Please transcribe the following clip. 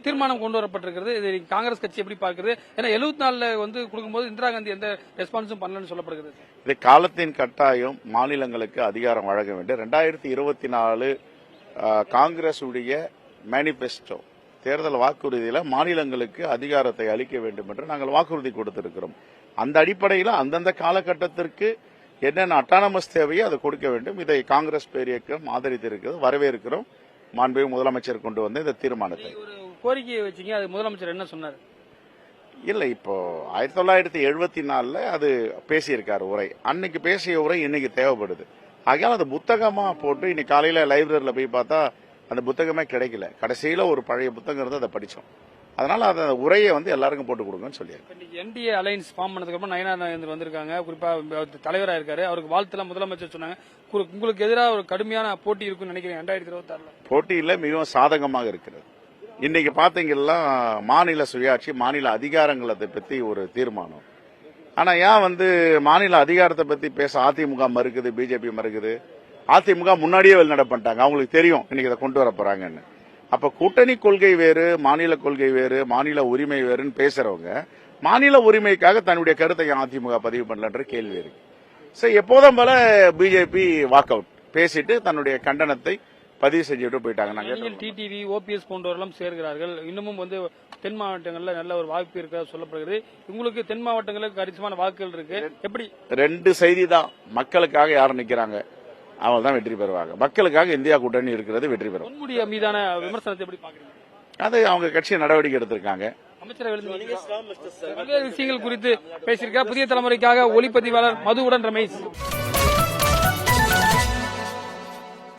தீர்மானம் கொண்டு வரப்பட்டிருக்கிறது. இது காங்கிரஸ் கட்சி எப்படி பார்க்கிறது? ஏன்னா 74 வந்து கொடுக்கும்போது இந்திரா காந்தி எந்த ரெஸ்பான்ஸும் பண்ணலன்னு சொல்லப்படுகிறது. இது காலத்தின் கட்டாயம் மாநிலங்களுக்கு அதிகாரம் வழங்க வேண்டும். 2024 காங்கிரஸ் உடைய மேனிபெஸ்டோ தேர்தல் வாக்குறுதியில மாநிலங்களுக்கு அதிகாரத்தை அளிக்க வேண்டும் என்று நாங்கள் வாக்குறுதி கொடுத்திருக்கிறோம். அந்த அடிப்படையில் அந்தந்த காலகட்டத்திற்கு என்னென்ன அட்டானமஸ் தேவையோ அதை கொடுக்க வேண்டும். இதை காங்கிரஸ் பேரியக்கம் ஆதரித்திருக்கிறது, வரவேற்கிறோம். மாண்புமிகு முதலமைச்சர் கொண்டு வந்த இந்த தீர்மானத்தை ஒரு கோரிக்கையை வச்சீங்க, அது முதலமைச்சர் என்ன சொன்னார்? இல்ல, இப்போ 1974 அது பேசியிருக்காரு உரை. அன்னைக்கு பேசிய உரை இன்னைக்கு தேவைப்படுது. ஆகையால் அது புத்தகமா போட்டு இன்னைக்கு காலையில லைப்ரரியில போய் பார்த்தா அந்த புத்தகமே கிடைக்கல. கடைசியில ஒரு பழைய புத்தகம் இருந்து அதை படிச்சோம். அதனால அந்த உரையை வந்து எல்லாருக்கும் போட்டு கொடுங்கன்னு சொல்லியிருக்காங்க. என்டிஏ அலையன்ஸ் ஃபார்ம் பண்ணதுக்கு அப்புறம் நயனார் நாகேந்திரன் வந்திருக்காங்க. குறிப்பா தலைவரா இருக்காரு. அவருக்கு வாழ்த்துலாம் முதலமைச்சர் சொன்னாங்க. உங்களுக்கு எதிராக ஒரு கடுமையான போட்டி இருக்குன்னு நினைக்கிறேன் 2026 போட்டியில மிகவும் சாதகமாக இருக்கிறது. இன்னைக்கு பாத்தீங்கன்னா மாநில சுயாட்சி, மாநில அதிகாரங்களை பத்தி ஒரு தீர்மானம். ஆனா ஏன் வந்து மாநில அதிகாரத்தை பத்தி பேச அதிமுக மறுக்குது, பிஜேபி மறுக்குது? அதிமுக முன்னாடியே வெளிநடப்பு பண்ணிட்டாங்க. அவங்களுக்கு தெரியும் இன்னைக்கு இதை கொண்டு வர போறாங்கன்னு. அப்ப கூட்டணி கொள்கை வேறு, மாநில கொள்கை வேறு, மாநில உரிமை வேறுன்னு பேசுறவங்க மாநில உரிமைக்காக தன்னுடைய கருத்தை அதிமுக பதிவு பண்ணலன்ற கேள்வி இருக்கு. சோ எப்போதும் போல பிஜேபி வாக் அவுட் பேசிட்டு தன்னுடைய கண்டனத்தை பதிவு செஞ்சுட்டு போயிட்டாங்க. டிடிவி, ஓபிஎஸ் போன்றவர்களும் சேர்கிறார்கள். இன்னமும் வந்து தென் மாவட்டங்கள்ல நல்ல ஒரு வாய்ப்பு இருக்க சொல்லப்படுகிறது. உங்களுக்கு தென் மாவட்டங்களுக்கு கணிசமான வாக்குகள் இருக்கு. எப்படி? 2 செய்தி தான். மக்களுக்காக யாரும் நிக்கிறாங்க, அவங்க தான் வெற்றி பெறுவாங்க. மக்களுக்காக இந்தியா கூட்டணி இருக்கிறது வெற்றி பெறும். பொன்முடிய மீதான விமர்சனத்தை எப்படி பாக்குறீங்க? அது அவங்க கட்சி நடவடிக்கை எடுத்திருக்காங்க. அமைச்சரவை விஷயங்கள் குறித்து பேசியிருக்கார். புதிய தலைமுறைக்காக ஒளிப்பதிவாளர் மதுவுடன் ரமேஷ்.